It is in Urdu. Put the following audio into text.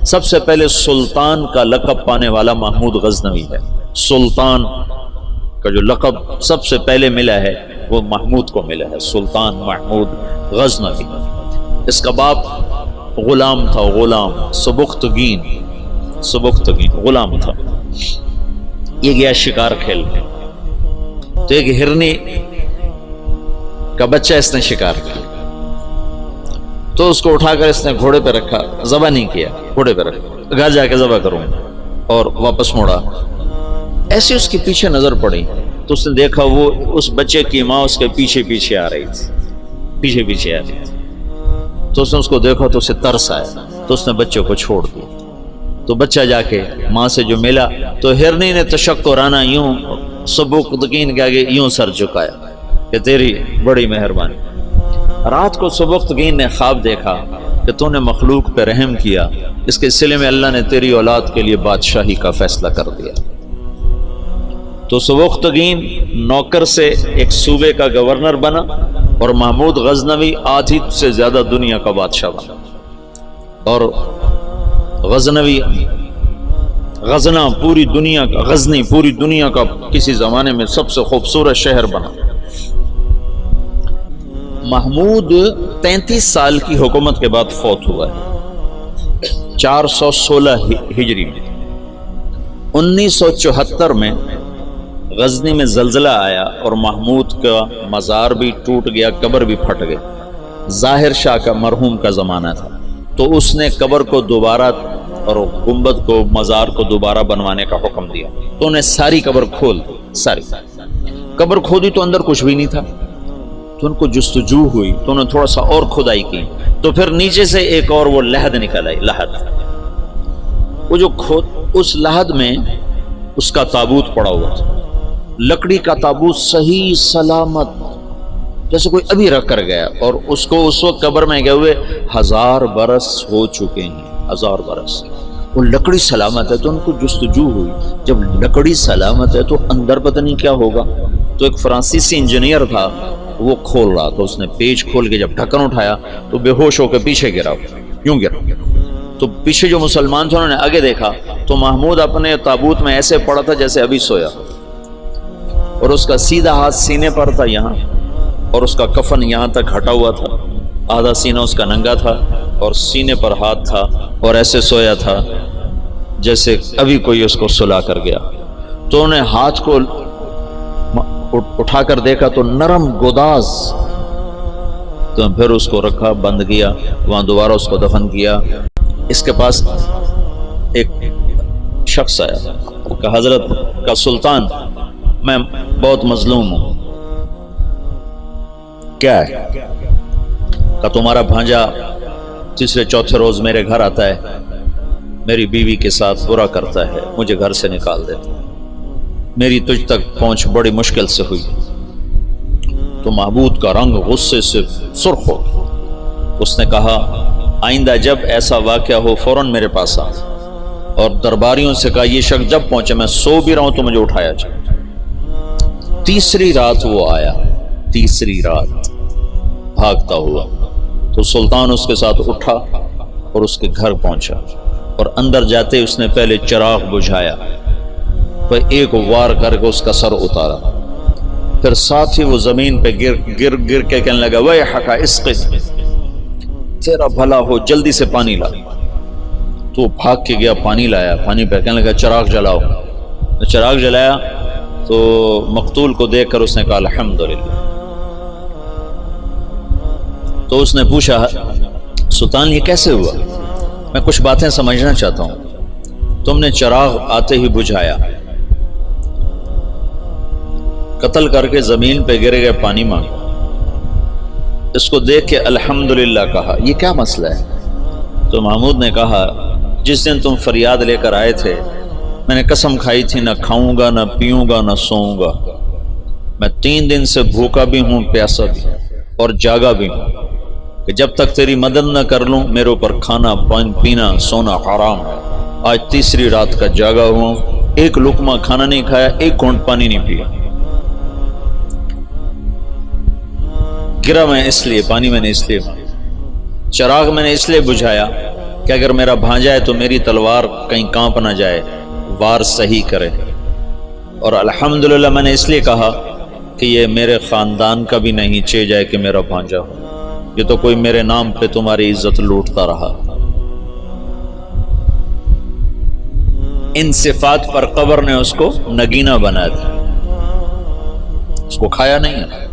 سب سے پہلے سلطان کا لقب پانے والا محمود غزنوی ہے. سلطان کا جو لقب سب سے پہلے ملا ہے وہ محمود کو ملا ہے، سلطان محمود غزنوی. اس کا باپ غلام تھا، غلام سبکتگین غلام تھا. یہ گیا شکار کھیل میں، تو ایک ہرنی کا بچہ اس نے شکار کیا، تو اس کو اٹھا کر اس نے گھوڑے پہ رکھا، ذبح نہیں کیا، گھوڑے پہ رکھا، گھر جا کے ذبح کروں، اور واپس موڑا. ایسے اس کے پیچھے نظر پڑی تو اس نے دیکھا وہ اس بچے کی ماں اس کے پیچھے پیچھے آ رہی تھی. تو اس نے اس کو دیکھا تو اسے ترس آیا، تو اس نے بچے کو چھوڑ دیا. تو بچہ جا کے ماں سے جو ملا تو ہرنی نے تشکرانہ یوں سبکتگین کے آگے یوں سر جھکایا کہ تیری بڑی مہربانی. رات کو سبکتگین نے خواب دیکھا کہ تو نے مخلوق پہ رحم کیا، اس کے سلے میں اللہ نے تیری اولاد کے لیے بادشاہی کا فیصلہ کر دیا. تو سبکتگین نوکر سے ایک صوبے کا گورنر بنا، اور محمود غزنوی آدھی سے زیادہ دنیا کا بادشاہ بنا. اور غزنی پوری دنیا کا کسی زمانے میں سب سے خوبصورت شہر بنا. محمود 33 سال کی حکومت کے بعد فوت ہوا ہے 416 ہجری میں. 1974 میں غزنی میں زلزلہ آیا اور محمود کا مزار بھی ٹوٹ گیا، قبر بھی پھٹ گئی. ظاہر شاہ کا مرحوم کا زمانہ تھا، تو اس نے قبر کو دوبارہ اور گنبد کو، مزار کو دوبارہ بنوانے کا حکم دیا. تو انہیں ساری قبر کھول دی، ساری قبر کھودی تو اندر کچھ بھی نہیں تھا. تو ان کو جستجو ہوئی تو انہوں نے تھوڑا سا اور کھدائی کی، تو پھر نیچے سے ایک اور وہ لحد نکل آئی. وہ جو اس لحد میں اس کا تابوت پڑا ہوا تھا، لکڑی کا تابوت صحیح سلامت، جیسے کوئی ابھی رکھ کر گیا. اور اس کو اس وقت قبر میں گئے ہوئے 1000 برس ہو چکے ہیں، 1000 برس. وہ لکڑی سلامت ہے. تو ان کو جستجو ہوئی، جب لکڑی سلامت ہے تو اندر پتہ نہیں کیا ہوگا. تو ایک فرانسیسی انجینئر تھا، وہ کھول رہا تھا. اس نے پیچ کھول کے جب ڈھکن اٹھایا تو بے ہوش ہو کے پیچھے گرا، یوں گرا. تو پیچھے جو مسلمان تھے انہوں نے آگے دیکھا تو محمود اپنے تابوت میں ایسے پڑا تھا جیسے ابھی سویا، اور اس کا سیدھا ہاتھ سینے پر تھا یہاں، اور اس کا کفن یہاں تک ہٹا ہوا تھا. آدھا سینہ اس کا ننگا تھا اور سینے پر ہاتھ تھا، اور ایسے سویا تھا جیسے ابھی کوئی اس کو سلا کر گیا. تو انہیں ہاتھ کو اٹھا کر دیکھا تو نرم گوداز. تو پھر اس کو رکھا، بند کیا، وہاں دوبارہ اس کو دفن کیا. اس کے پاس ایک شخص آیا کہ حضرت کا سلطان، میں بہت مظلوم ہوں. کیا ہے؟ کہ تمہارا بھانجا تیسرے چوتھے روز میرے گھر آتا ہے، میری بیوی کے ساتھ برا کرتا ہے، مجھے گھر سے نکال دیتا. میری تجھ تک پہنچ بڑی مشکل سے ہوئی. تو محمود کا رنگ غصے سے سرخ ہو. اس نے کہا آئندہ جب ایسا واقعہ ہو فوراً میرے پاس آ. اور درباریوں سے کہا یہ شخص جب پہنچے، میں سو بھی رہا ہوں تو مجھے اٹھایا جائے. تیسری رات وہ آیا، تیسری رات بھاگتا ہوا. تو سلطان اس کے ساتھ اٹھا اور اس کے گھر پہنچا، اور اندر جاتے اس نے پہلے چراغ بجھایا، پھر ایک وار کر کے اس کا سر اتارا. پھر ساتھ ہی وہ زمین پہ گر کے کہنے لگا ویحک اسقط، تیرا بھلا ہو جلدی سے پانی لا. تو بھاگ کے گیا، پانی لایا، پانی پہ کہنے لگا چراغ جلاؤ. چراغ جلایا تو مقتول کو دیکھ کر اس نے کہا الحمدللہ. تو اس نے پوچھا سلطان یہ کیسے ہوا؟ میں کچھ باتیں سمجھنا چاہتا ہوں. تم نے چراغ آتے ہی بجھایا، قتل کر کے زمین پہ گر گئے، پانی مانگا. اس کو دیکھ کے الحمدللہ کہا. یہ کیا مسئلہ ہے؟ تو محمود نے کہا جس دن تم فریاد لے کر آئے تھے میں نے قسم کھائی تھی نہ کھاؤں گا، نہ پیوں گا، نہ سوؤں گا. میں 3 دن سے بھوکا بھی ہوں، پیاسا بھی اور جاگا بھی ہوں کہ جب تک تیری مدد نہ کر لوں میرے اوپر کھانا پینا سونا حرام ہے. آج تیسری رات کا جاگا ہوں، ایک لقمہ کھانا نہیں کھایا، ایک گھونٹ پانی نہیں پیا. گرا میں اس لیے، پانی میں نے اس لیے، چراغ میں نے اس لیے بجھایا کہ اگر میرا بھانجا ہے تو میری تلوار کہیں کانپ نہ جائے، وار صحیح کرے۔ اور الحمدللہ میں نے اس لیے کہا کہ یہ میرے خاندان کا بھی نہیں چے جائے کہ میرا بھانجا ہو، یہ تو کوئی میرے نام پہ تمہاری عزت لوٹتا رہا۔ ان صفات پر قبر نے اس کو نگینہ بنا دیا، اس کو کھایا نہیں ہے۔